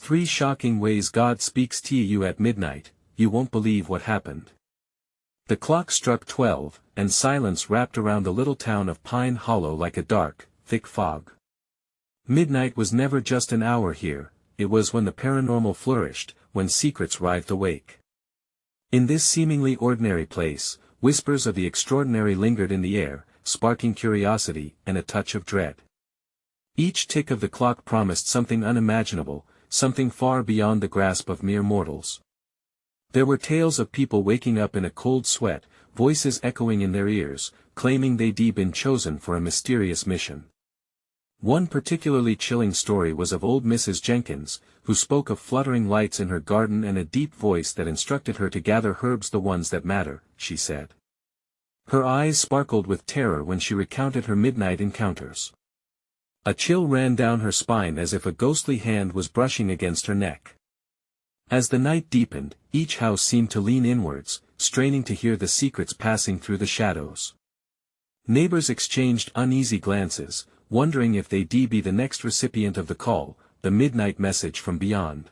3 Shocking Ways God Speaks to You at Midnight. You won't believe what happened. The clock struck 12, and silence wrapped around the little town of Pine Hollow like a dark, thick fog. Midnight was never just an hour here, it was when the paranormal flourished, when secrets writhed awake. In this seemingly ordinary place, whispers of the extraordinary lingered in the air, sparking curiosity and a touch of dread. Each tick of the clock promised something unimaginable, something far beyond the grasp of mere mortals. There were tales of people waking up in a cold sweat, voices echoing in their ears, claiming they'd been chosen for a mysterious mission. One particularly chilling story was of old Mrs. Jenkins, who spoke of fluttering lights in her garden and a deep voice that instructed her to gather herbs, the ones that matter, she said. Her eyes sparkled with terror when she recounted her midnight encounters. A chill ran down her spine as if a ghostly hand was brushing against her neck. As the night deepened, each house seemed to lean inwards, straining to hear the secrets passing through the shadows. Neighbors exchanged uneasy glances, wondering if they'd be the next recipient of the call, the midnight message from beyond.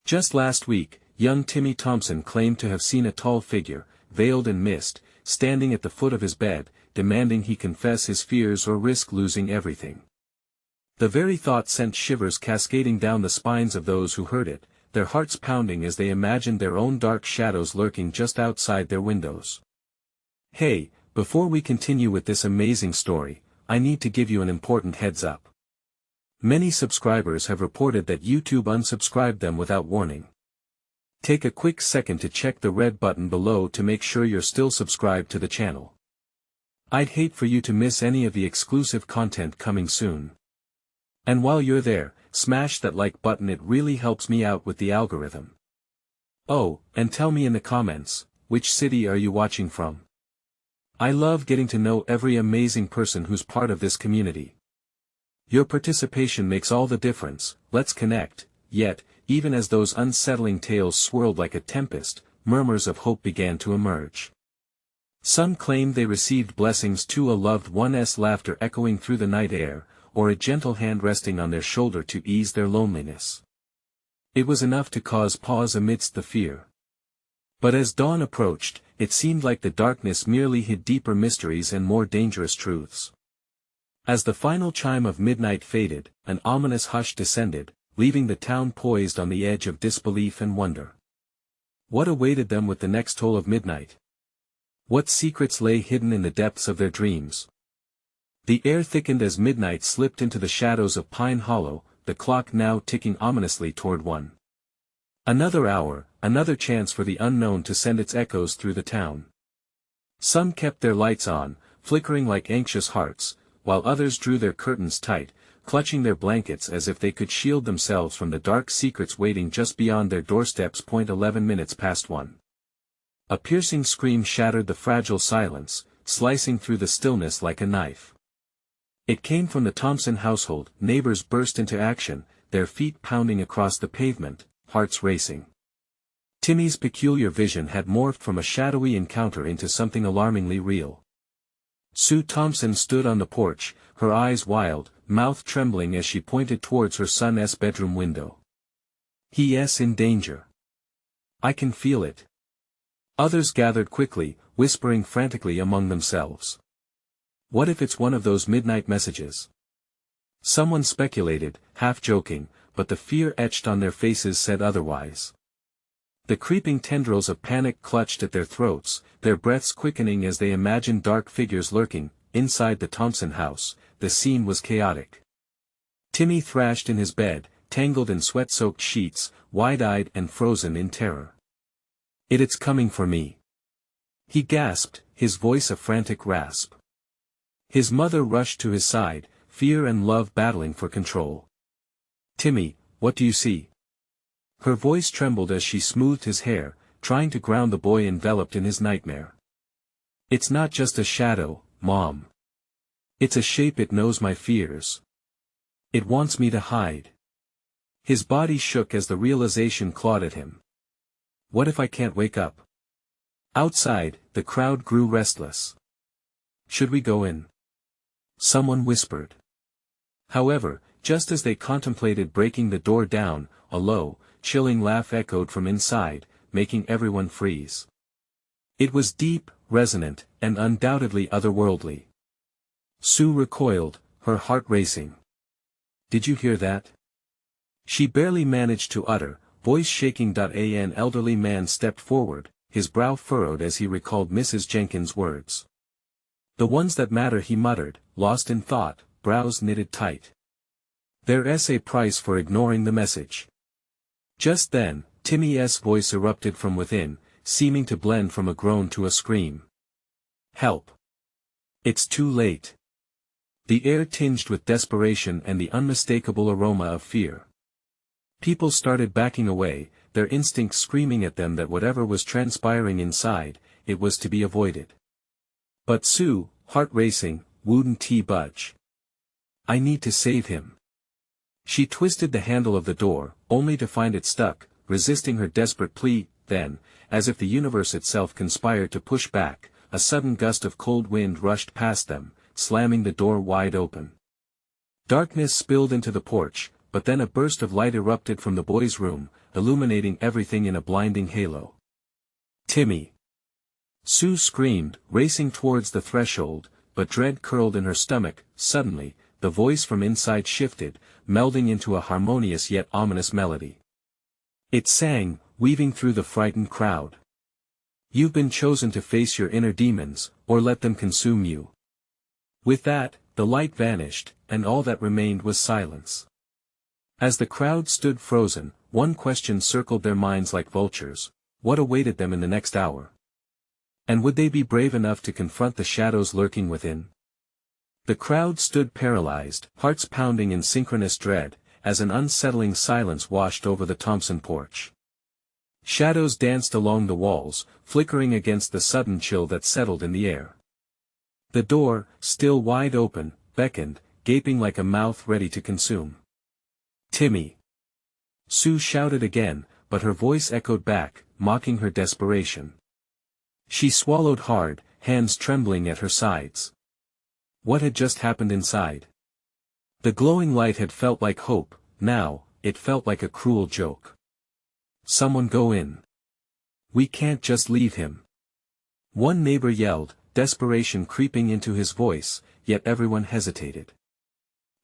Just last week, young Timmy Thompson claimed to have seen a tall figure, veiled in mist, standing at the foot of his bed, demanding he confess his fears or risk losing everything. The very thought sent shivers cascading down the spines of those who heard it, their hearts pounding as they imagined their own dark shadows lurking just outside their windows. Hey, before we continue with this amazing story, I need to give you an important heads up. Many subscribers have reported that YouTube unsubscribed them without warning. Take a quick second to check the red button below to make sure you're still subscribed to the channel. I'd hate for you to miss any of the exclusive content coming soon. And while you're there, smash that like button, it really helps me out with the algorithm. Oh, and tell me in the comments, which city are you watching from? I love getting to know every amazing person who's part of this community. Your participation makes all the difference. Let's connect. Yet, even as those unsettling tales swirled like a tempest, murmurs of hope began to emerge. Some claimed they received blessings too, a loved one's laughter echoing through the night air, or a gentle hand resting on their shoulder to ease their loneliness. It was enough to cause pause amidst the fear. But as dawn approached, it seemed like the darkness merely hid deeper mysteries and more dangerous truths. As the final chime of midnight faded, an ominous hush descended, leaving the town poised on the edge of disbelief and wonder. What awaited them with the next toll of midnight? What secrets lay hidden in the depths of their dreams? The air thickened as midnight slipped into the shadows of Pine Hollow, the clock now ticking ominously toward 1. Another hour, another chance for the unknown to send its echoes through the town. Some kept their lights on, flickering like anxious hearts, while others drew their curtains tight, clutching their blankets as if they could shield themselves from the dark secrets waiting just beyond their doorsteps. 11 minutes past 1. A piercing scream shattered the fragile silence, slicing through the stillness like a knife. It came from the Thompson household. Neighbors burst into action, their feet pounding across the pavement, hearts racing. Timmy's peculiar vision had morphed from a shadowy encounter into something alarmingly real. Sue Thompson stood on the porch, her eyes wild, mouth trembling as she pointed towards her son's bedroom window. "He's in danger. I can feel it." Others gathered quickly, whispering frantically among themselves. What if it's one of those midnight messages? Someone speculated, half joking, but the fear etched on their faces said otherwise. The creeping tendrils of panic clutched at their throats, their breaths quickening as they imagined dark figures lurking. Inside the Thompson house, the scene was chaotic. Timmy thrashed in his bed, tangled in sweat-soaked sheets, wide-eyed and frozen in terror. "It's coming for me," he gasped, his voice a frantic rasp. His mother rushed to his side, fear and love battling for control. "Timmy, what do you see?" Her voice trembled as she smoothed his hair, trying to ground the boy enveloped in his nightmare. "It's not just a shadow, Mom. It's a shape. It knows my fears. It wants me to hide." His body shook as the realization clawed at him. What if I can't wake up? Outside, the crowd grew restless. "Should we go in?" someone whispered. However, just as they contemplated breaking the door down, a low, chilling laugh echoed from inside, making everyone freeze. It was deep, resonant, and undoubtedly otherworldly. Sue recoiled, her heart racing. "Did you hear that?" She barely managed to utter, voice shaking. An elderly man stepped forward, his brow furrowed as he recalled Mrs. Jenkins' words. "The ones that matter," he muttered, lost in thought, brows knitted tight. "There's a price for ignoring the message." Just then, Timmy's voice erupted from within, seeming to blend from a groan to a scream. "Help! It's too late." The air tinged with desperation and the unmistakable aroma of fear. People started backing away, their instincts screaming at them that whatever was transpiring inside, it was to be avoided. But Sue, heart racing, wouldn't budge. "I need to save him." She twisted the handle of the door, only to find it stuck, resisting her desperate plea. Then, as if the universe itself conspired to push back, a sudden gust of cold wind rushed past them, slamming the door wide open. Darkness spilled into the porch, but then a burst of light erupted from the boys' room, illuminating everything in a blinding halo. "Timmy!" Sue screamed, racing towards the threshold, but dread curled in her stomach. Suddenly, the voice from inside shifted, melding into a harmonious yet ominous melody. It sang, weaving through the frightened crowd. "You've been chosen to face your inner demons, or let them consume you." With that, the light vanished, and all that remained was silence. As the crowd stood frozen, one question circled their minds like vultures: what awaited them in the next hour? And would they be brave enough to confront the shadows lurking within? The crowd stood paralyzed, hearts pounding in synchronous dread, as an unsettling silence washed over the Thompson porch. Shadows danced along the walls, flickering against the sudden chill that settled in the air. The door, still wide open, beckoned, gaping like a mouth ready to consume. "Timmy!" Sue shouted again, but her voice echoed back, mocking her desperation. She swallowed hard, hands trembling at her sides. What had just happened inside? The glowing light had felt like hope, now, it felt like a cruel joke. "Someone go in. We can't just leave him." One neighbor yelled, desperation creeping into his voice, yet everyone hesitated.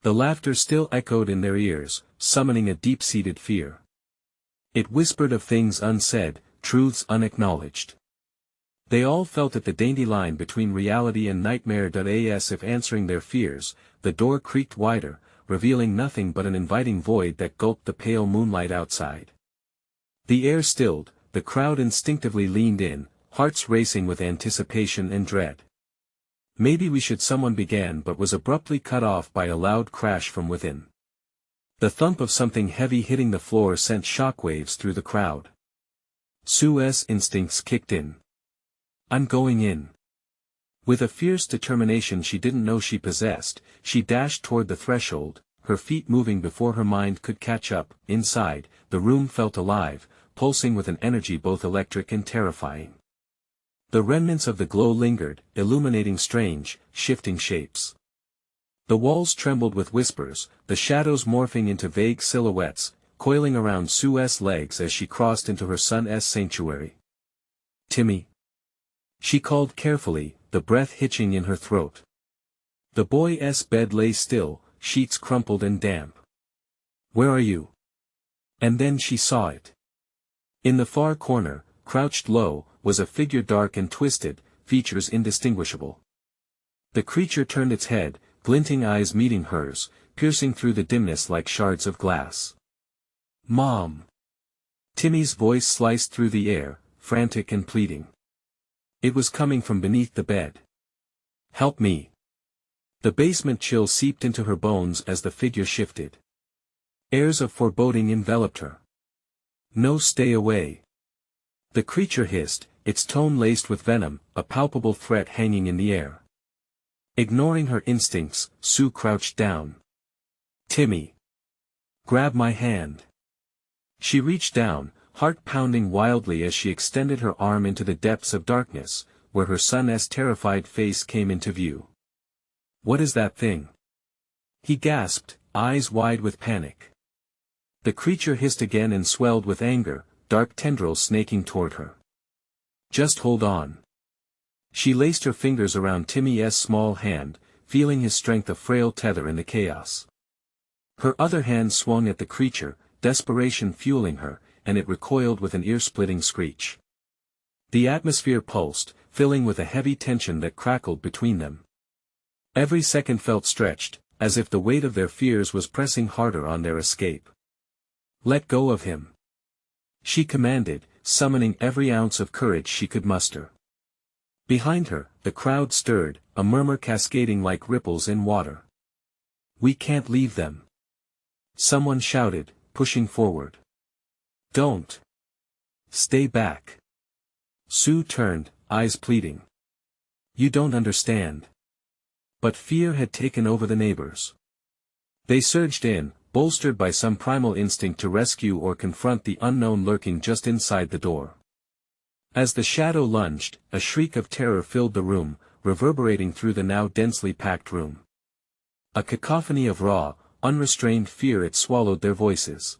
The laughter still echoed in their ears, summoning a deep-seated fear. It whispered of things unsaid, truths unacknowledged. They all felt at the dainty line between reality and nightmare. As if answering their fears, the door creaked wider, revealing nothing but an inviting void that gulped the pale moonlight outside. The air stilled, the crowd instinctively leaned in, hearts racing with anticipation and dread. "Maybe we should," someone began, but was abruptly cut off by a loud crash from within. The thump of something heavy hitting the floor sent shockwaves through the crowd. Sue's instincts kicked in. "I'm going in." With a fierce determination she didn't know she possessed, she dashed toward the threshold, her feet moving before her mind could catch up. Inside, the room felt alive, pulsing with an energy both electric and terrifying. The remnants of the glow lingered, illuminating strange, shifting shapes. The walls trembled with whispers, the shadows morphing into vague silhouettes, coiling around Sue's legs as she crossed into her son's sanctuary. "Timmy!" She called carefully, the breath hitching in her throat. The boy's bed lay still, sheets crumpled and damp. "Where are you?" And then she saw it. In the far corner, crouched low, was a figure dark and twisted, features indistinguishable. The creature turned its head, glinting eyes meeting hers, piercing through the dimness like shards of glass. "Mom!" Timmy's voice sliced through the air, frantic and pleading. It was coming from beneath the bed. "Help me!" The basement chill seeped into her bones as the figure shifted. Airs of foreboding enveloped her. "No, stay away!" The creature hissed, its tone laced with venom, a palpable threat hanging in the air. Ignoring her instincts, Sue crouched down. "Timmy! Grab my hand!" She reached down, heart pounding wildly as she extended her arm into the depths of darkness, where her son's terrified face came into view. "What is that thing?" he gasped, eyes wide with panic. The creature hissed again and swelled with anger, dark tendrils snaking toward her. Just hold on. She laced her fingers around Timmy's small hand, feeling his strength a frail tether in the chaos. Her other hand swung at the creature, desperation fueling her, and it recoiled with an ear-splitting screech. The atmosphere pulsed, filling with a heavy tension that crackled between them. Every second felt stretched, as if the weight of their fears was pressing harder on their escape. Let go of him. She commanded, summoning every ounce of courage she could muster. Behind her, the crowd stirred, a murmur cascading like ripples in water. We can't leave them. Someone shouted, pushing forward. Don't. Stay back. Sue turned, eyes pleading. You don't understand. But fear had taken over the neighbors. They surged in, bolstered by some primal instinct to rescue or confront the unknown lurking just inside the door. As the shadow lunged, a shriek of terror filled the room, reverberating through the now densely packed room. A cacophony of raw, unrestrained fear. It swallowed their voices.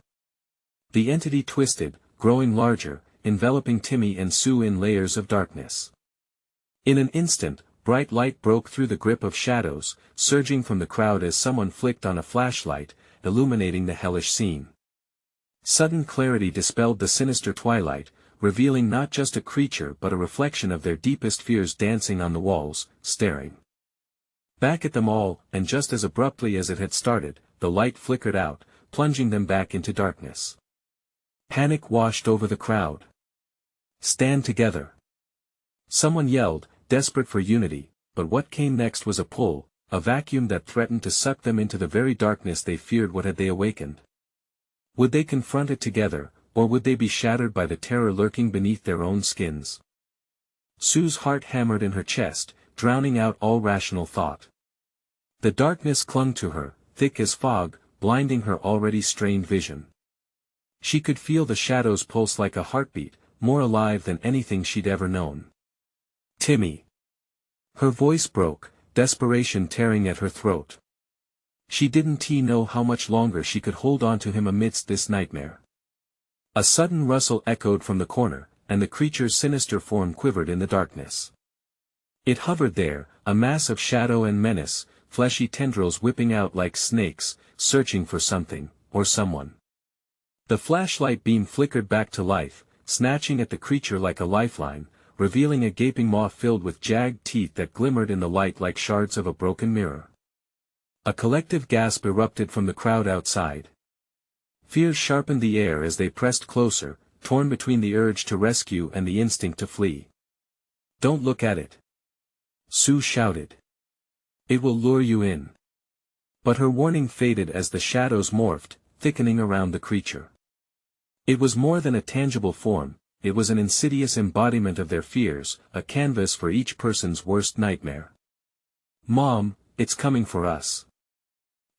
The entity twisted, growing larger, enveloping Timmy and Sue in layers of darkness. In an instant, bright light broke through the grip of shadows, surging from the crowd as someone flicked on a flashlight, illuminating the hellish scene. Sudden clarity dispelled the sinister twilight, revealing not just a creature but a reflection of their deepest fears dancing on the walls, staring back at them all, and just as abruptly as it had started, the light flickered out, plunging them back into darkness. Panic washed over the crowd. Stand together. Someone yelled, desperate for unity, but what came next was a pull, a vacuum that threatened to suck them into the very darkness they feared. What had they awakened? Would they confront it together, or would they be shattered by the terror lurking beneath their own skins? Sue's heart hammered in her chest, drowning out all rational thought. The darkness clung to her, thick as fog, blinding her already strained vision. She could feel the shadows pulse like a heartbeat, more alive than anything she'd ever known. Timmy. Her voice broke, desperation tearing at her throat. She didn't know how much longer she could hold on to him amidst this nightmare. A sudden rustle echoed from the corner, and the creature's sinister form quivered in the darkness. It hovered there, a mass of shadow and menace, fleshy tendrils whipping out like snakes, searching for something, or someone. The flashlight beam flickered back to life, snatching at the creature like a lifeline, revealing a gaping maw filled with jagged teeth that glimmered in the light like shards of a broken mirror. A collective gasp erupted from the crowd outside. Fear sharpened the air as they pressed closer, torn between the urge to rescue and the instinct to flee. Don't look at it. Sue shouted. It will lure you in. But her warning faded as the shadows morphed, thickening around the creature. It was more than a tangible form, it was an insidious embodiment of their fears, a canvas for each person's worst nightmare. Mom, it's coming for us.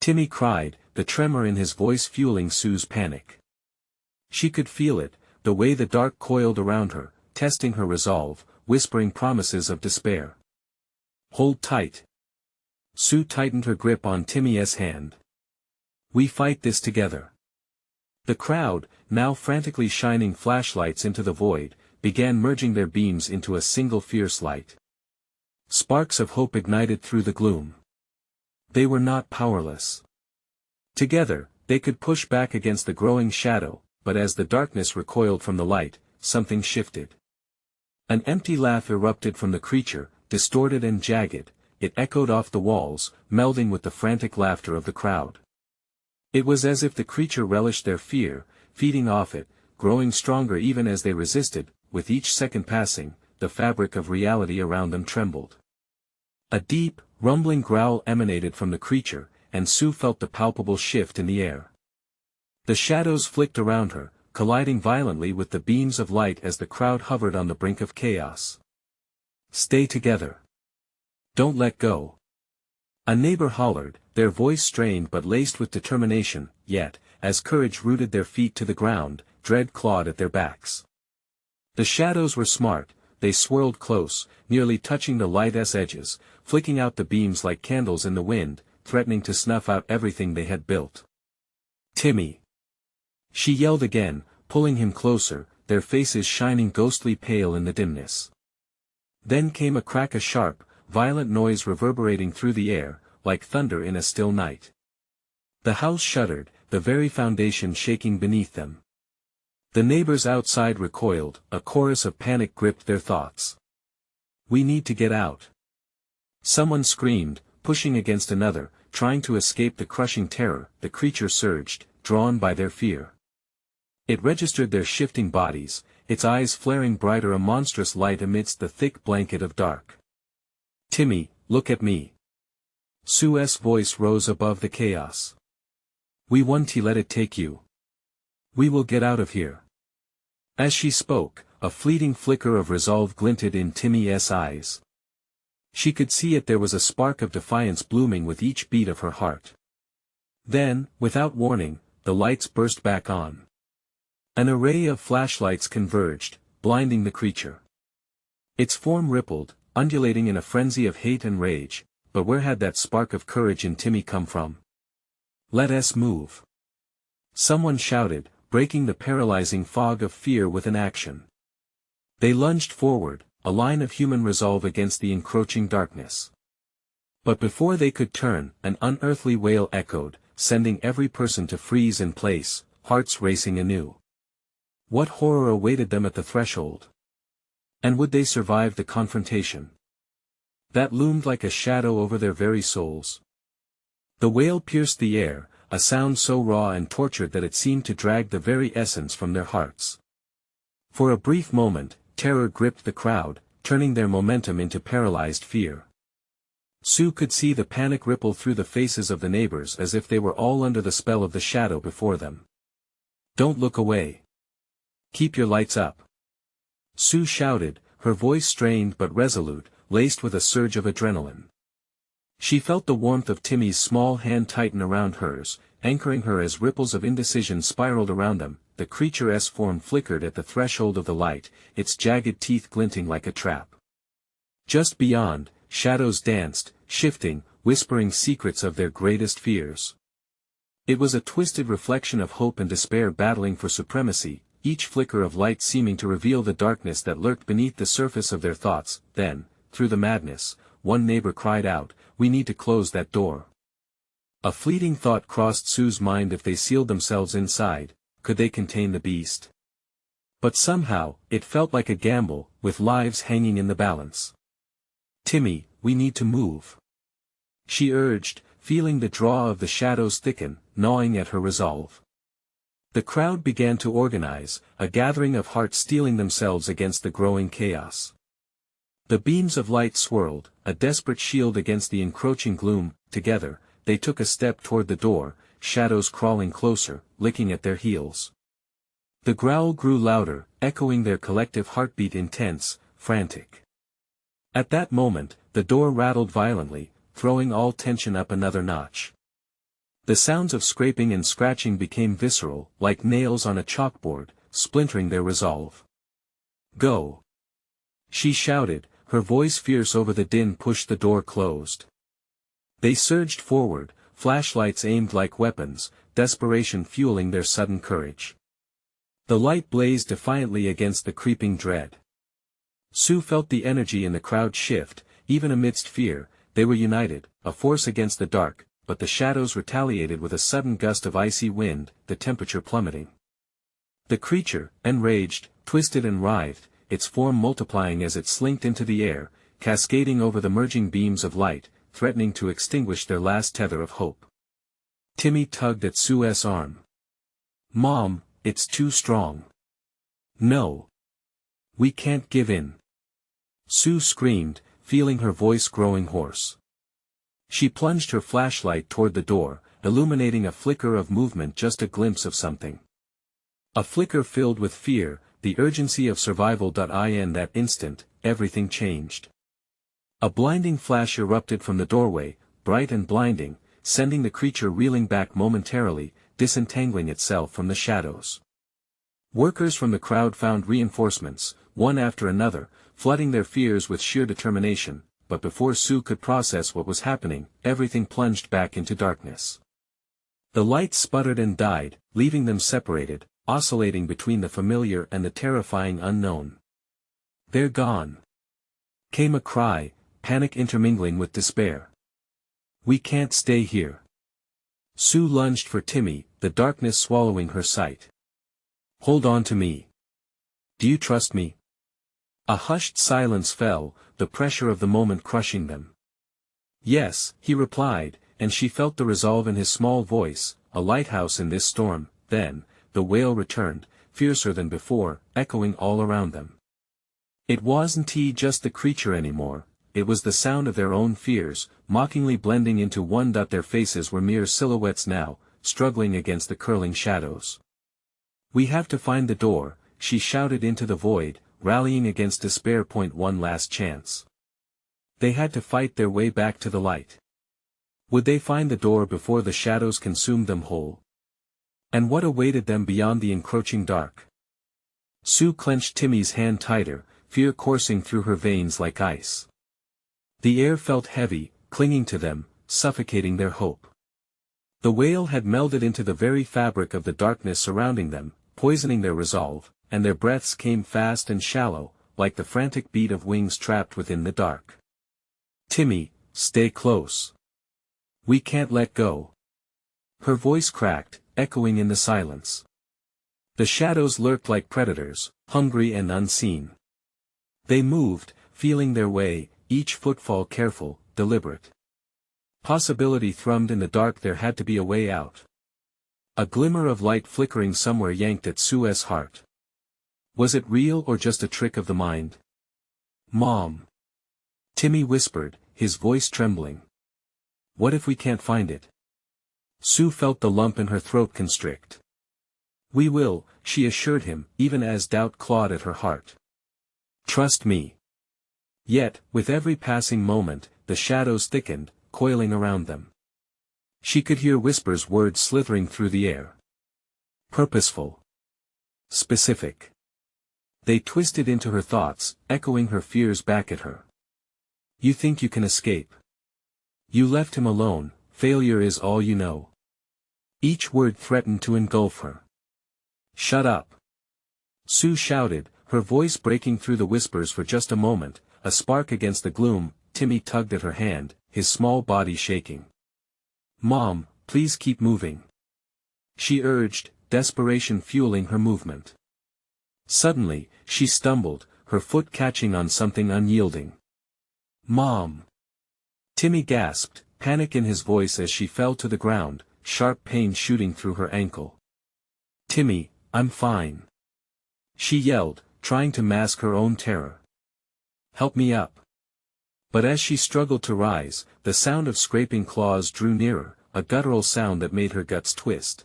Timmy cried, the tremor in his voice fueling Sue's panic. She could feel it, the way the dark coiled around her, testing her resolve, whispering promises of despair. Hold tight. Sue tightened her grip on Timmy's hand. We fight this together. The crowd, now frantically shining flashlights into the void, began merging their beams into a single fierce light. Sparks of hope ignited through the gloom. They were not powerless. Together, they could push back against the growing shadow, but as the darkness recoiled from the light, something shifted. An empty laugh erupted from the creature, distorted and jagged. It echoed off the walls, melding with the frantic laughter of the crowd. It was as if the creature relished their fear, feeding off it, growing stronger even as they resisted. With each second passing, the fabric of reality around them trembled. A deep, rumbling growl emanated from the creature, and Sue felt the palpable shift in the air. The shadows flicked around her, colliding violently with the beams of light as the crowd hovered on the brink of chaos. Stay together. Don't let go. A neighbor hollered, their voice strained but laced with determination, yet, as courage rooted their feet to the ground, dread clawed at their backs. The shadows were smart, they swirled close, nearly touching the light's edges, flicking out the beams like candles in the wind, threatening to snuff out everything they had built. Timmy. She yelled again, pulling him closer, their faces shining ghostly pale in the dimness. Then came a crack, a sharp, violent noise reverberating through the air, like thunder in a still night. The house shuddered, the very foundation shaking beneath them. The neighbors outside recoiled, a chorus of panic gripped their thoughts. "We need to get out." Someone screamed, pushing against another, trying to escape the crushing terror. The creature surged, drawn by their fear. It registered their shifting bodies, its eyes flaring brighter, a monstrous light amidst the thick blanket of dark. "Timmy, look at me." Sue's voice rose above the chaos. "We won't let it take you. We will get out of here." As she spoke, a fleeting flicker of resolve glinted in Timmy's eyes. She could see it, there was a spark of defiance blooming with each beat of her heart. Then, without warning, the lights burst back on. An array of flashlights converged, blinding the creature. Its form rippled, undulating in a frenzy of hate and rage, but where had that spark of courage in Timmy come from? "Let us move," someone shouted, breaking the paralyzing fog of fear with an action. They lunged forward, a line of human resolve against the encroaching darkness. But before they could turn, an unearthly wail echoed, sending every person to freeze in place, hearts racing anew. What horror awaited them at the threshold? And would they survive the confrontation that loomed like a shadow over their very souls? The wail pierced the air, a sound so raw and tortured that it seemed to drag the very essence from their hearts. For a brief moment, terror gripped the crowd, turning their momentum into paralyzed fear. Sue could see the panic ripple through the faces of the neighbors as if they were all under the spell of the shadow before them. "Don't look away. Keep your lights up," Sue shouted, her voice strained but resolute, laced with a surge of adrenaline. She felt the warmth of Timmy's small hand tighten around hers, anchoring her as ripples of indecision spiraled around them. The creature's form flickered at the threshold of the light, its jagged teeth glinting like a trap. Just beyond, shadows danced, shifting, whispering secrets of their greatest fears. It was a twisted reflection of hope and despair battling for supremacy, each flicker of light seeming to reveal the darkness that lurked beneath the surface of their thoughts. Then, through the madness, one neighbor cried out, "We need to close that door." A fleeting thought crossed Sue's mind. If they sealed themselves inside, could they contain the beast? But somehow, it felt like a gamble, with lives hanging in the balance. "Timmy, we need to move," she urged, feeling the draw of the shadows thicken, gnawing at her resolve. The crowd began to organize, a gathering of hearts steeling themselves against the growing chaos. The beams of light swirled, a desperate shield against the encroaching gloom. Together, they took a step toward the door, shadows crawling closer, licking at their heels. The growl grew louder, echoing their collective heartbeat, intense, frantic. At that moment, the door rattled violently, throwing all tension up another notch. The sounds of scraping and scratching became visceral, like nails on a chalkboard, splintering their resolve. "Go!" she shouted, her voice fierce over the din. Pushed the door closed. They surged forward, flashlights aimed like weapons, desperation fueling their sudden courage. The light blazed defiantly against the creeping dread. Sue felt the energy in the crowd shift. Even amidst fear, they were united, a force against the dark. But the shadows retaliated with a sudden gust of icy wind, the temperature plummeting. The creature, enraged, twisted and writhed, its form multiplying as it slinked into the air, cascading over the merging beams of light, threatening to extinguish their last tether of hope. Timmy tugged at Sue's arm. "Mom, it's too strong. No. We can't give in." Sue screamed, feeling her voice growing hoarse. She plunged her flashlight toward the door, illuminating a flicker of movement, just a glimpse of something. A flicker filled with fear, the urgency of survival. In that instant, everything changed. A blinding flash erupted from the doorway, bright and blinding, sending the creature reeling back momentarily, disentangling itself from the shadows. Workers from the crowd found reinforcements, one after another, flooding their fears with sheer determination. But before Sue could process what was happening, everything plunged back into darkness. The lights sputtered and died, leaving them separated, oscillating between the familiar and the terrifying unknown. "They're gone!" came a cry, panic intermingling with despair. "We can't stay here." Sue lunged for Timmy, the darkness swallowing her sight. "Hold on to me. Do you trust me?" A hushed silence fell, the pressure of the moment crushing them. "Yes," he replied, and she felt the resolve in his small voice, a lighthouse in this storm. Then, the wail returned, fiercer than before, echoing all around them. It wasn't just the creature anymore, it was the sound of their own fears, mockingly blending into one. Their faces were mere silhouettes now, struggling against the curling shadows. "We have to find the door," she shouted into the void, rallying against despair. One last chance. They had to fight their way back to the light. Would they find the door before the shadows consumed them whole? And what awaited them beyond the encroaching dark? Sue clenched Timmy's hand tighter, fear coursing through her veins like ice. The air felt heavy, clinging to them, suffocating their hope. The wail had melded into the very fabric of the darkness surrounding them, poisoning their resolve, and their breaths came fast and shallow, like the frantic beat of wings trapped within the dark. "Timmy, stay close. We can't let go." Her voice cracked, echoing in the silence. The shadows lurked like predators, hungry and unseen. They moved, feeling their way, each footfall careful, deliberate. Possibility thrummed in the dark. There had to be a way out. A glimmer of light flickering somewhere yanked at Sue's heart. Was it real or just a trick of the mind? "Mom," Timmy whispered, his voice trembling. "What if we can't find it?" Sue felt the lump in her throat constrict. "We will," she assured him, even as doubt clawed at her heart. "Trust me." Yet, with every passing moment, the shadows thickened, coiling around them. She could hear whispers, words slithering through the air. Purposeful. Specific. They twisted into her thoughts, echoing her fears back at her. "You think you can escape? You left him alone, failure is all you know." Each word threatened to engulf her. "Shut up!" Sue shouted, her voice breaking through the whispers for just a moment, a spark against the gloom. Timmy tugged at her hand, his small body shaking. "Mom, please keep moving," she urged, desperation fueling her movement. Suddenly, she stumbled, her foot catching on something unyielding. "Mom!" Timmy gasped, panic in his voice as she fell to the ground, sharp pain shooting through her ankle. "Timmy, I'm fine," she yelled, trying to mask her own terror. "Help me up." But as she struggled to rise, the sound of scraping claws drew nearer, a guttural sound that made her guts twist.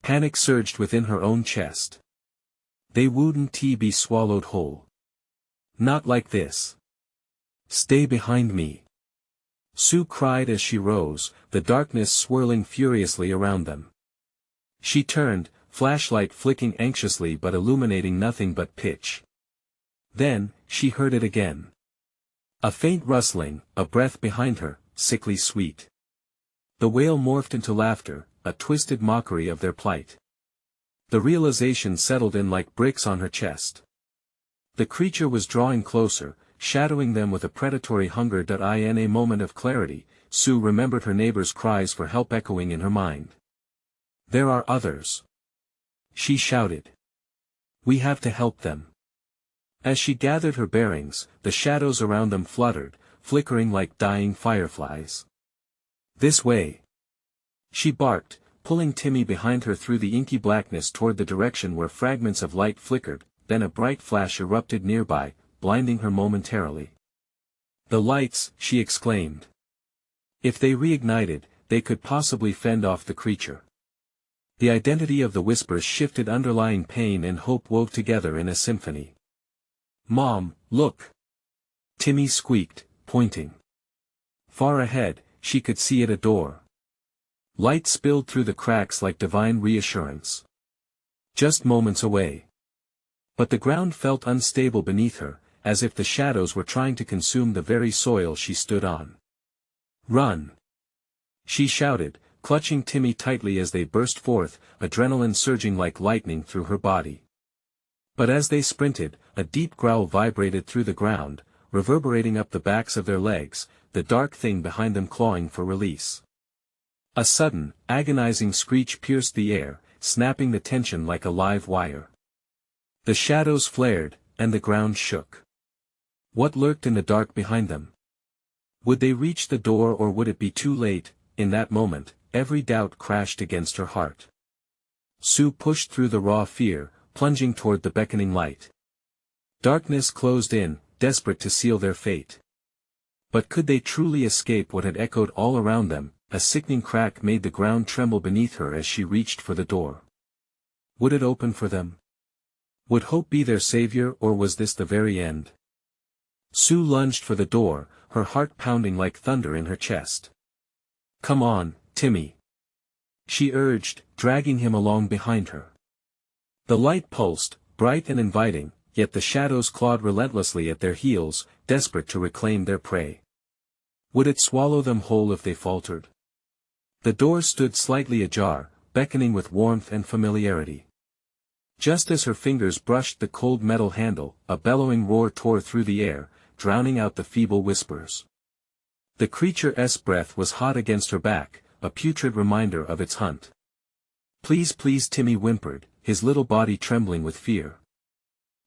Panic surged within her own chest. They wouldn't be swallowed whole. Not like this. "Stay behind me," Sue cried as she rose, the darkness swirling furiously around them. She turned, flashlight flicking anxiously but illuminating nothing but pitch. Then, she heard it again. A faint rustling, a breath behind her, sickly sweet. The wail morphed into laughter, a twisted mockery of their plight. The realization settled in like bricks on her chest. The creature was drawing closer, shadowing them with a predatory hunger. In a moment of clarity, Sue remembered her neighbor's cries for help echoing in her mind. "There are others," she shouted. "We have to help them." As she gathered her bearings, the shadows around them fluttered, flickering like dying fireflies. "This way!" she barked, pulling Timmy behind her through the inky blackness toward the direction where fragments of light flickered. Then a bright flash erupted nearby, blinding her momentarily. "The lights!" she exclaimed. If they reignited, they could possibly fend off the creature. The identity of the whispers shifted, underlying pain and hope wove together in a symphony. "Mom, look!" Timmy squeaked, pointing. Far ahead, she could see it, a door. Light spilled through the cracks like divine reassurance. Just moments away. But the ground felt unstable beneath her, as if the shadows were trying to consume the very soil she stood on. "Run!" she shouted, clutching Timmy tightly as they burst forth, adrenaline surging like lightning through her body. But as they sprinted, a deep growl vibrated through the ground, reverberating up the backs of their legs, the dark thing behind them clawing for release. A sudden, agonizing screech pierced the air, snapping the tension like a live wire. The shadows flared, and the ground shook. What lurked in the dark behind them? Would they reach the door or would it be too late? In that moment, every doubt crashed against her heart. Sue pushed through the raw fear, plunging toward the beckoning light. Darkness closed in, desperate to seal their fate. But could they truly escape what had echoed all around them? A sickening crack made the ground tremble beneath her as she reached for the door. Would it open for them? Would hope be their savior, or was this the very end? Sue lunged for the door, her heart pounding like thunder in her chest. "Come on, Timmy," she urged, dragging him along behind her. The light pulsed, bright and inviting, yet the shadows clawed relentlessly at their heels, desperate to reclaim their prey. Would it swallow them whole if they faltered? The door stood slightly ajar, beckoning with warmth and familiarity. Just as her fingers brushed the cold metal handle, a bellowing roar tore through the air, drowning out the feeble whispers. The creature's breath was hot against her back, a putrid reminder of its hunt. "Please, please," Timmy whimpered, his little body trembling with fear.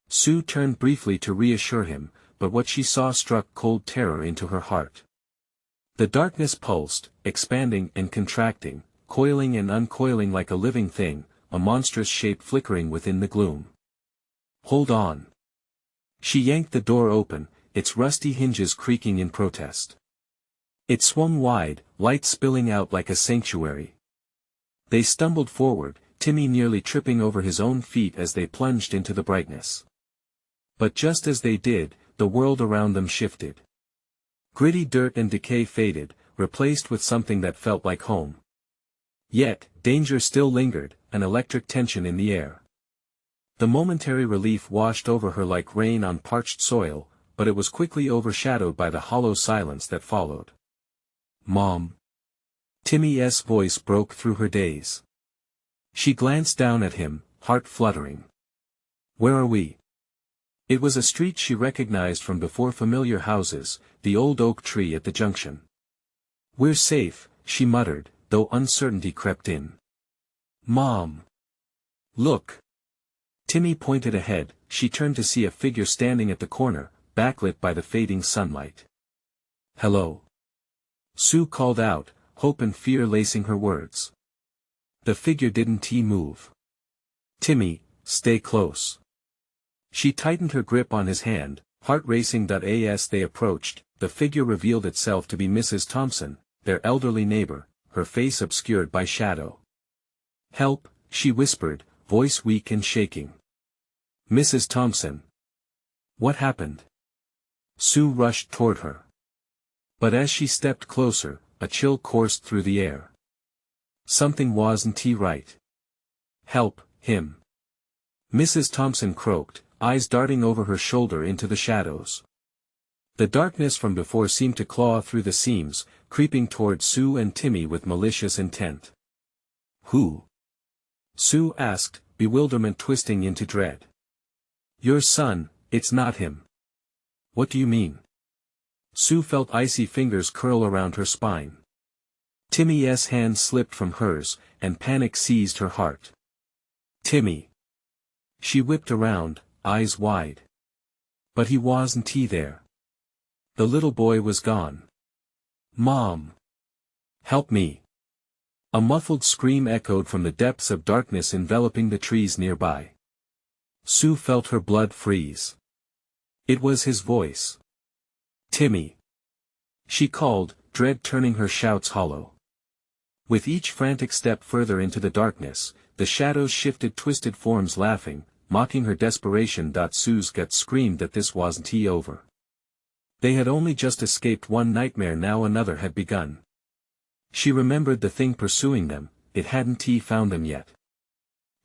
Sue turned briefly to reassure him, but what she saw struck cold terror into her heart. The darkness pulsed, expanding and contracting, coiling and uncoiling like a living thing, a monstrous shape flickering within the gloom. "Hold on." She yanked the door open, its rusty hinges creaking in protest. It swung wide, light spilling out like a sanctuary. They stumbled forward, Timmy nearly tripping over his own feet as they plunged into the brightness. But just as they did, the world around them shifted. Gritty dirt and decay faded, replaced with something that felt like home. Yet, danger still lingered, an electric tension in the air. The momentary relief washed over her like rain on parched soil, but it was quickly overshadowed by the hollow silence that followed. "Mom." Timmy's voice broke through her daze. She glanced down at him, heart fluttering. "Where are we?" It was a street she recognized from before, familiar houses, the old oak tree at the junction. "We're safe," she muttered, though uncertainty crept in. "Mom. Look." Timmy pointed ahead. She turned to see a figure standing at the corner, backlit by the fading sunlight. "Hello." Sue called out, hope and fear lacing her words. The figure didn't move. "Timmy, stay close." She tightened her grip on his hand, heart racing. As they approached, the figure revealed itself to be Mrs. Thompson, their elderly neighbor, her face obscured by shadow. "Help," she whispered, voice weak and shaking. "Mrs. Thompson. What happened?" Sue rushed toward her. But as she stepped closer, a chill coursed through the air. Something wasn't right. "Help him," Mrs. Thompson croaked, eyes darting over her shoulder into the shadows. The darkness from before seemed to claw through the seams, creeping toward Sue and Timmy with malicious intent. "Who?" Sue asked, bewilderment twisting into dread. "Your son, it's not him." "What do you mean?" Sue felt icy fingers curl around her spine. Timmy's hand slipped from hers, and panic seized her heart. "Timmy." She whipped around, eyes wide. But he wasn't there. The little boy was gone. "Mom. Help me." A muffled scream echoed from the depths of darkness enveloping the trees nearby. Sue felt her blood freeze. It was his voice. "Timmy." She called, dread turning her shouts hollow. With each frantic step further into the darkness, the shadows shifted, twisted forms laughing, mocking her desperation. Sue's gut screamed that this wasn't over. They had only just escaped one nightmare, now another had begun. She remembered the thing pursuing them, it hadn't found them yet.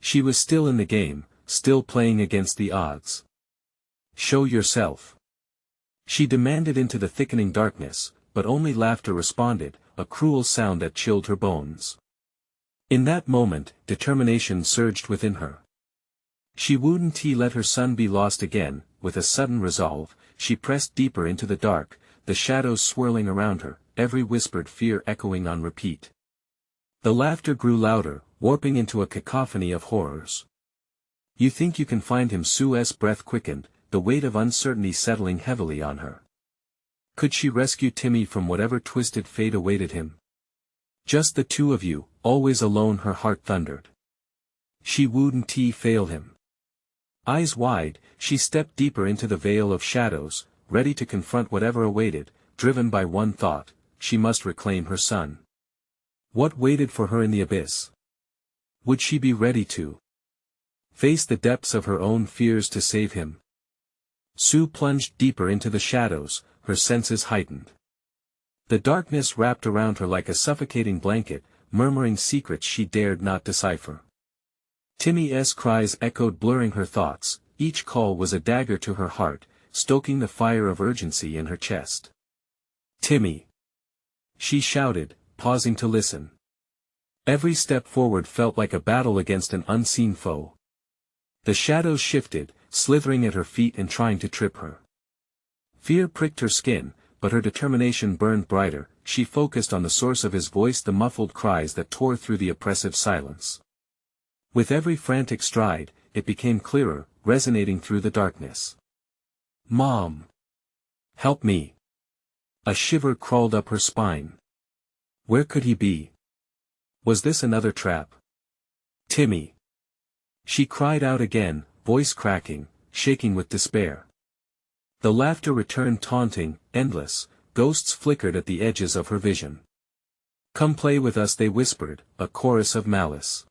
She was still in the game, still playing against the odds. "Show yourself," she demanded into the thickening darkness, but only laughter responded, a cruel sound that chilled her bones. In that moment, determination surged within her. She wouldn't let her son be lost again. With a sudden resolve, she pressed deeper into the dark, the shadows swirling around her, every whispered fear echoing on repeat. The laughter grew louder, warping into a cacophony of horrors. "You think you can find him?" Sue's breath quickened, the weight of uncertainty settling heavily on her. Could she rescue Timmy from whatever twisted fate awaited him? Just the two of you, always alone, her heart thundered. She wouldn't fail him. Eyes wide, she stepped deeper into the veil of shadows, ready to confront whatever awaited, driven by one thought: she must reclaim her son. What waited for her in the abyss? Would she be ready to face the depths of her own fears to save him? Sue plunged deeper into the shadows, her senses heightened. The darkness wrapped around her like a suffocating blanket, murmuring secrets she dared not decipher. Timmy's cries echoed, blurring her thoughts. Each call was a dagger to her heart, stoking the fire of urgency in her chest. "Timmy!" she shouted, pausing to listen. Every step forward felt like a battle against an unseen foe. The shadows shifted, slithering at her feet and trying to trip her. Fear pricked her skin, but her determination burned brighter. She focused on the source of his voice, the muffled cries that tore through the oppressive silence. With every frantic stride, it became clearer, resonating through the darkness. "Mom! Help me!" A shiver crawled up her spine. Where could he be? Was this another trap? "Timmy!" she cried out again, voice cracking, shaking with despair. The laughter returned, taunting, endless. Ghosts flickered at the edges of her vision. "Come play with us," they whispered, a chorus of malice.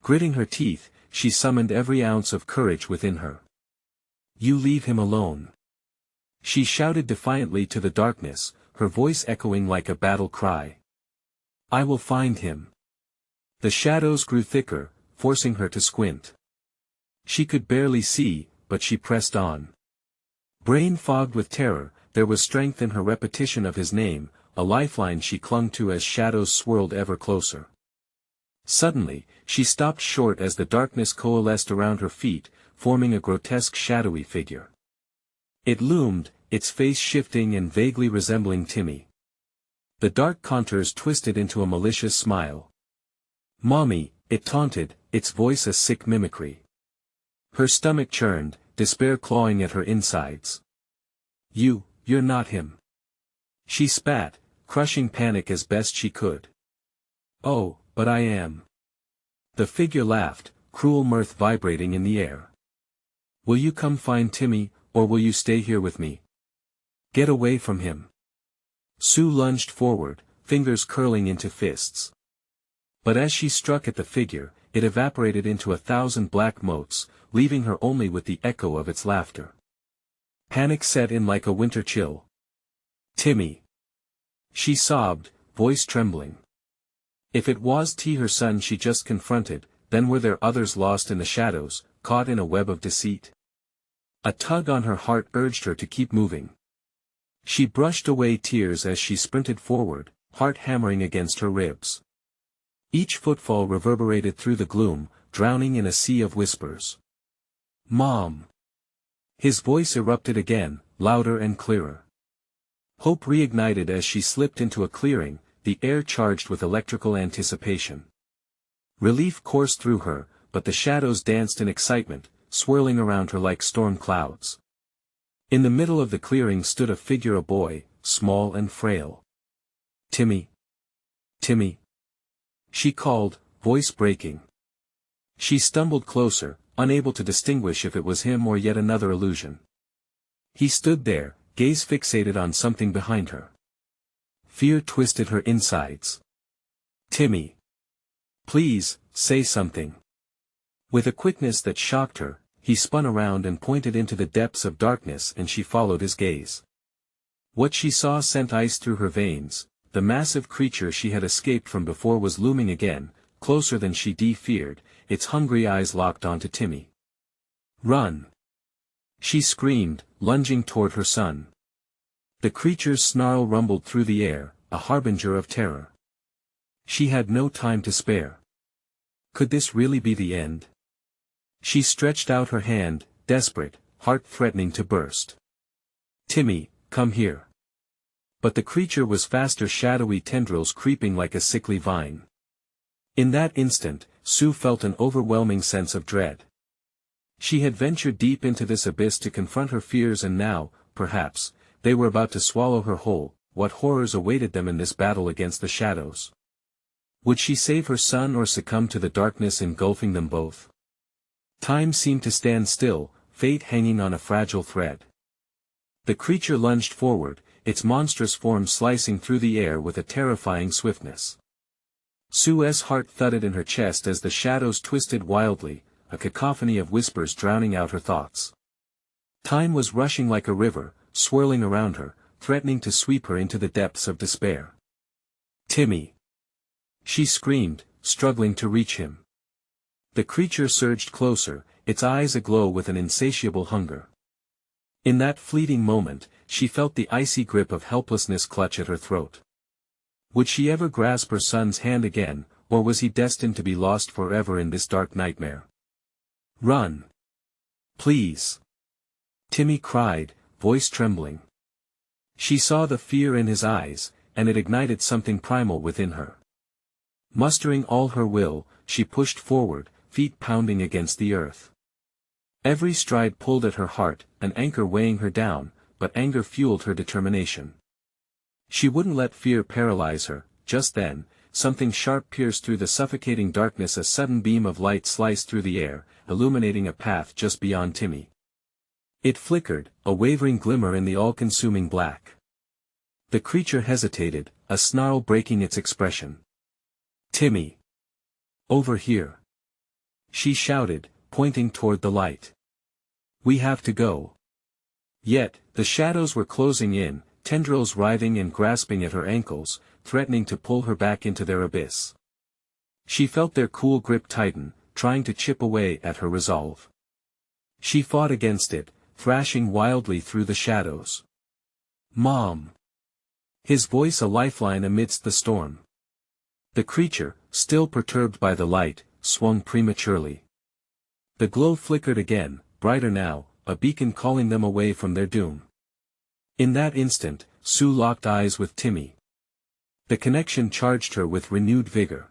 Gritting her teeth, she summoned every ounce of courage within her. "You leave him alone!" she shouted defiantly to the darkness, her voice echoing like a battle cry. "I will find him." The shadows grew thicker, forcing her to squint. She could barely see, but she pressed on. Brain fogged with terror, there was strength in her repetition of his name, a lifeline she clung to as shadows swirled ever closer. Suddenly, she stopped short as the darkness coalesced around her feet, forming a grotesque shadowy figure. It loomed, its face shifting and vaguely resembling Timmy. The dark contours twisted into a malicious smile. "Mommy," it taunted, its voice a sick mimicry. Her stomach churned, despair clawing at her insides. You're not him." She spat, crushing panic as best she could. "Oh, but I am." The figure laughed, cruel mirth vibrating in the air. "Will you come find Timmy, or will you stay here with me? Get away from him." Sue lunged forward, fingers curling into fists. But as she struck at the figure, it evaporated into 1,000 black motes, leaving her only with the echo of its laughter. Panic set in like a winter chill. "Timmy!" she sobbed, voice trembling. If it was her son she just confronted, then were there others lost in the shadows, caught in a web of deceit? A tug on her heart urged her to keep moving. She brushed away tears as she sprinted forward, heart hammering against her ribs. Each footfall reverberated through the gloom, drowning in a sea of whispers. "Mom!" His voice erupted again, louder and clearer. Hope reignited as she slipped into a clearing, the air charged with electrical anticipation. Relief coursed through her, but the shadows danced in excitement, swirling around her like storm clouds. In the middle of the clearing stood a figure, a boy, small and frail. "Timmy! Timmy!" she called, voice breaking. She stumbled closer, unable to distinguish if it was him or yet another illusion. He stood there, gaze fixated on something behind her. Fear twisted her insides. "Timmy! Please, say something." With a quickness that shocked her, he spun around and pointed into the depths of darkness, and she followed his gaze. What she saw sent ice through her veins. The massive creature she had escaped from before was looming again, closer than she feared, its hungry eyes locked onto Timmy. "Run!" she screamed, lunging toward her son. The creature's snarl rumbled through the air, a harbinger of terror. She had no time to spare. Could this really be the end? She stretched out her hand, desperate, heart threatening to burst. "Timmy, come here." But the creature was faster, shadowy tendrils creeping like a sickly vine. In that instant, Sue felt an overwhelming sense of dread. She had ventured deep into this abyss to confront her fears, and now, perhaps, they were about to swallow her whole. What horrors awaited them in this battle against the shadows? Would she save her son or succumb to the darkness engulfing them both? Time seemed to stand still, fate hanging on a fragile thread. The creature lunged forward, its monstrous form slicing through the air with a terrifying swiftness. Sue's heart thudded in her chest as the shadows twisted wildly, a cacophony of whispers drowning out her thoughts. Time was rushing like a river, swirling around her, threatening to sweep her into the depths of despair. "Timmy!" she screamed, struggling to reach him. The creature surged closer, its eyes aglow with an insatiable hunger. In that fleeting moment, she felt the icy grip of helplessness clutch at her throat. Would she ever grasp her son's hand again, or was he destined to be lost forever in this dark nightmare? "Run! Please!" Timmy cried, voice trembling. She saw the fear in his eyes, and it ignited something primal within her. Mustering all her will, she pushed forward, feet pounding against the earth. Every stride pulled at her heart, an anchor weighing her down, but anger fueled her determination. She wouldn't let fear paralyze her. Just then, something sharp pierced through the suffocating darkness. A sudden beam of light sliced through the air, illuminating a path just beyond Timmy. It flickered, a wavering glimmer in the all-consuming black. The creature hesitated, a snarl breaking its expression. "Timmy! Over here!" she shouted, pointing toward the light. "We have to go." Yet, the shadows were closing in, tendrils writhing and grasping at her ankles, threatening to pull her back into their abyss. She felt their cool grip tighten, trying to chip away at her resolve. She fought against it, thrashing wildly through the shadows. "Mom!" His voice a lifeline amidst the storm. The creature, still perturbed by the light, swung prematurely. The glow flickered again, brighter now, a beacon calling them away from their doom. In that instant, Sue locked eyes with Timmy. The connection charged her with renewed vigor.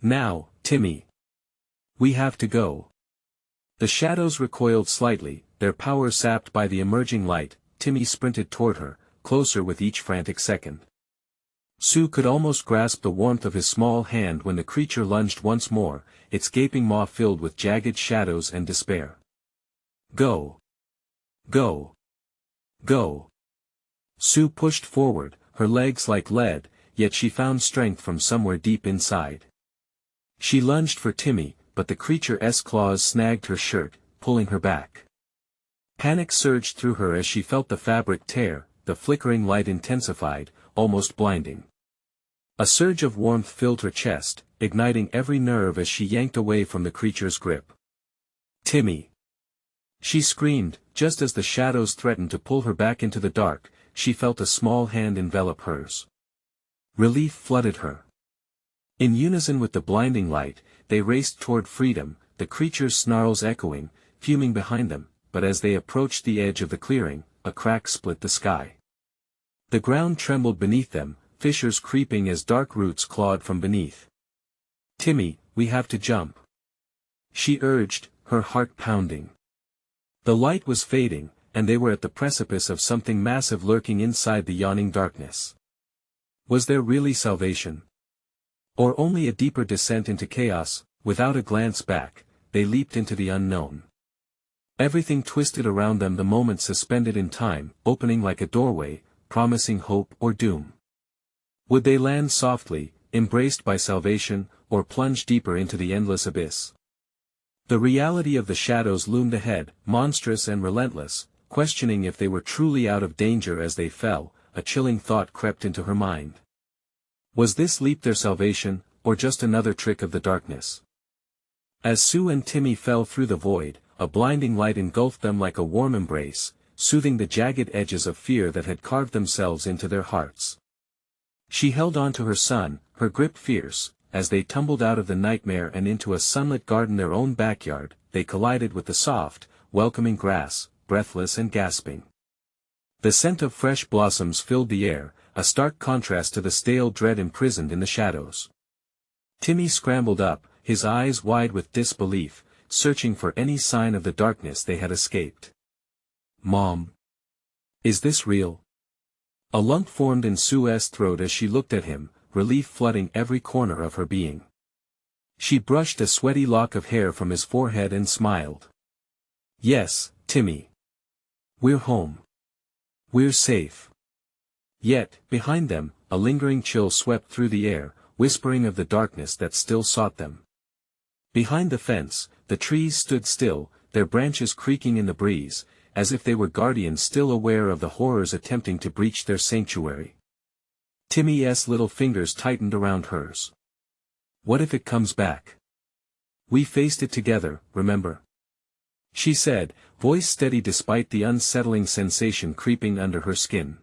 "Now, Timmy! We have to go." The shadows recoiled slightly, their power sapped by the emerging light. Timmy sprinted toward her, closer with each frantic second. Sue could almost grasp the warmth of his small hand when the creature lunged once more, its gaping maw filled with jagged shadows and despair. "Go! Go! Go!" Sue pushed forward, her legs like lead, yet she found strength from somewhere deep inside. She lunged for Timmy, but the creature's claws snagged her shirt, pulling her back. Panic surged through her as she felt the fabric tear, the flickering light intensified, almost blinding. A surge of warmth filled her chest, igniting every nerve as she yanked away from the creature's grip. "Timmy!" she screamed, just as the shadows threatened to pull her back into the dark. She felt a small hand envelop hers. Relief flooded her. In unison with the blinding light, they raced toward freedom, the creature's snarls echoing, fuming behind them, but as they approached the edge of the clearing, a crack split the sky. The ground trembled beneath them, fissures creeping as dark roots clawed from beneath. "Timmy, we have to jump," she urged, her heart pounding. The light was fading, and they were at the precipice of something massive lurking inside the yawning darkness. Was there really salvation? Or only a deeper descent into chaos? Without a glance back, they leaped into the unknown. Everything twisted around them, the moment suspended in time, opening like a doorway, promising hope or doom. Would they land softly, embraced by salvation, or plunge deeper into the endless abyss? The reality of the shadows loomed ahead, monstrous and relentless, questioning if they were truly out of danger as they fell. A chilling thought crept into her mind. Was this leap their salvation, or just another trick of the darkness? As Sue and Timmy fell through the void, a blinding light engulfed them like a warm embrace, soothing the jagged edges of fear that had carved themselves into their hearts. She held on to her son, her grip fierce, as they tumbled out of the nightmare and into a sunlit garden, their own backyard, they collided with the soft, welcoming grass, breathless and gasping. The scent of fresh blossoms filled the air, a stark contrast to the stale dread imprisoned in the shadows. Timmy scrambled up, his eyes wide with disbelief, searching for any sign of the darkness they had escaped. "Mom. Is this real?" A lump formed in Sue's throat as she looked at him, relief flooding every corner of her being. She brushed a sweaty lock of hair from his forehead and smiled. "Yes, Timmy. We're home. We're safe." Yet, behind them, a lingering chill swept through the air, whispering of the darkness that still sought them. Behind the fence, the trees stood still, their branches creaking in the breeze, as if they were guardians still aware of the horrors attempting to breach their sanctuary. Timmy's little fingers tightened around hers. "What if it comes back? We faced it together, remember?" she said, voice steady despite the unsettling sensation creeping under her skin.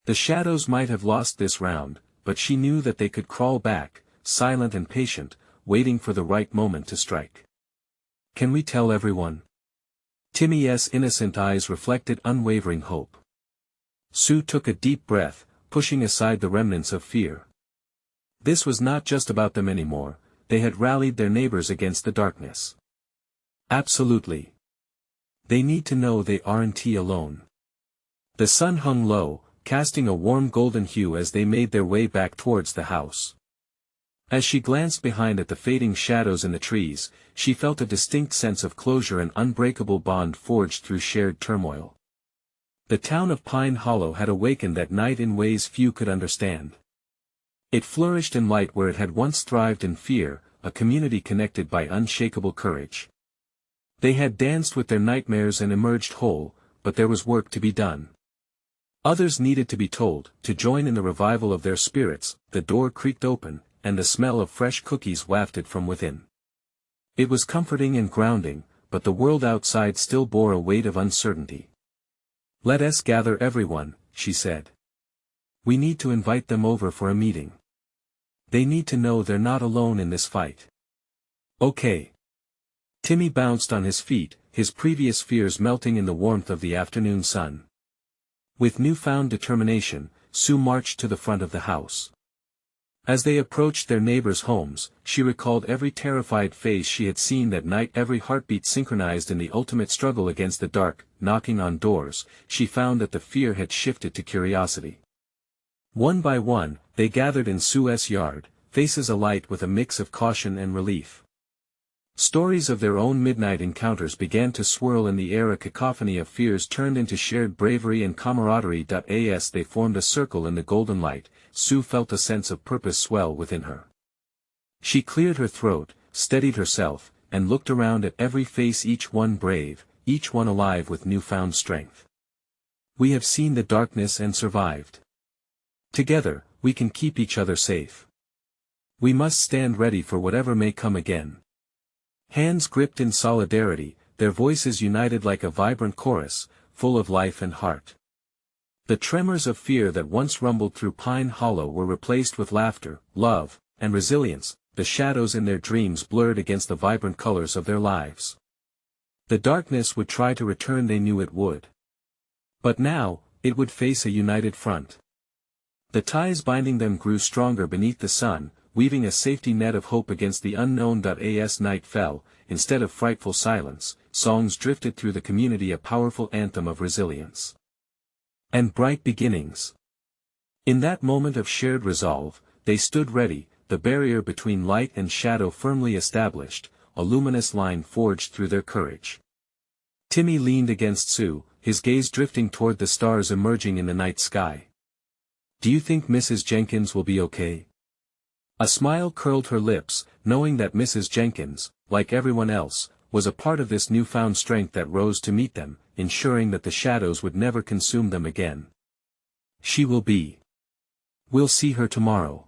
The shadows might have lost this round, but she knew that they could crawl back, silent and patient, waiting for the right moment to strike. "Can we tell everyone?" Timmy's innocent eyes reflected unwavering hope. Sue took a deep breath, pushing aside the remnants of fear. This was not just about them anymore, they had rallied their neighbors against the darkness. "Absolutely. They need to know they aren't alone." The sun hung low, casting a warm golden hue as they made their way back towards the house. As she glanced behind at the fading shadows in the trees, she felt a distinct sense of closure and unbreakable bond forged through shared turmoil. The town of Pine Hollow had awakened that night in ways few could understand. It flourished in light where it had once thrived in fear, a community connected by unshakable courage. They had danced with their nightmares and emerged whole, but there was work to be done. Others needed to be told, to join in the revival of their spirits. The door creaked open, and the smell of fresh cookies wafted from within. It was comforting and grounding, but the world outside still bore a weight of uncertainty. "Let us gather everyone," she said. "We need to invite them over for a meeting. They need to know they're not alone in this fight." "Okay." Timmy bounced on his feet, his previous fears melting in the warmth of the afternoon sun. With newfound determination, Sue marched to the front of the house. As they approached their neighbors' homes, she recalled every terrified face she had seen that night, every heartbeat synchronized in the ultimate struggle against the dark. Knocking on doors, she found that the fear had shifted to curiosity. One by one, they gathered in Sue's yard, faces alight with a mix of caution and relief. Stories of their own midnight encounters began to swirl in the air, a cacophony of fears turned into shared bravery and camaraderie. As they formed a circle in the golden light, Sue felt a sense of purpose swell within her. She cleared her throat, steadied herself, and looked around at every face, each one brave, each one alive with newfound strength. "We have seen the darkness and survived. Together, we can keep each other safe. We must stand ready for whatever may come again." Hands gripped in solidarity, their voices united like a vibrant chorus, full of life and heart. The tremors of fear that once rumbled through Pine Hollow were replaced with laughter, love, and resilience. The shadows in their dreams blurred against the vibrant colors of their lives. The darkness would try to return, they knew it would. But now, it would face a united front. The ties binding them grew stronger beneath the sun, weaving a safety net of hope against the unknown. As night fell, instead of frightful silence, songs drifted through the community, a powerful anthem of resilience and bright beginnings. In that moment of shared resolve, they stood ready, the barrier between light and shadow firmly established, a luminous line forged through their courage. Timmy leaned against Sue, his gaze drifting toward the stars emerging in the night sky. "Do you think Mrs. Jenkins will be okay?" A smile curled her lips, knowing that Mrs. Jenkins, like everyone else, was a part of this newfound strength that rose to meet them, ensuring that the shadows would never consume them again. "She will be. We'll see her tomorrow."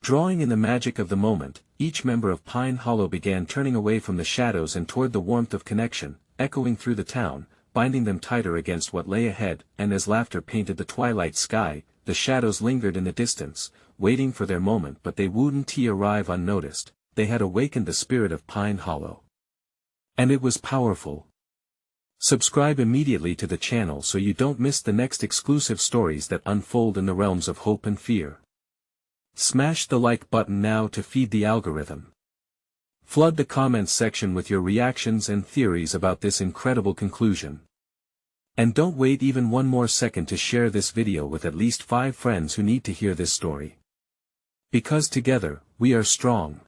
Drawing in the magic of the moment, each member of Pine Hollow began turning away from the shadows and toward the warmth of connection, echoing through the town, binding them tighter against what lay ahead. And as laughter painted the twilight sky, the shadows lingered in the distance, waiting for their moment, but they wouldn't arrive unnoticed. They had awakened the spirit of Pine Hollow. And it was powerful. Subscribe immediately to the channel so you don't miss the next exclusive stories that unfold in the realms of hope and fear. Smash the like button now to feed the algorithm. Flood the comments section with your reactions and theories about this incredible conclusion. And don't wait even one more second to share this video with at least 5 friends who need to hear this story. Because together, we are strong.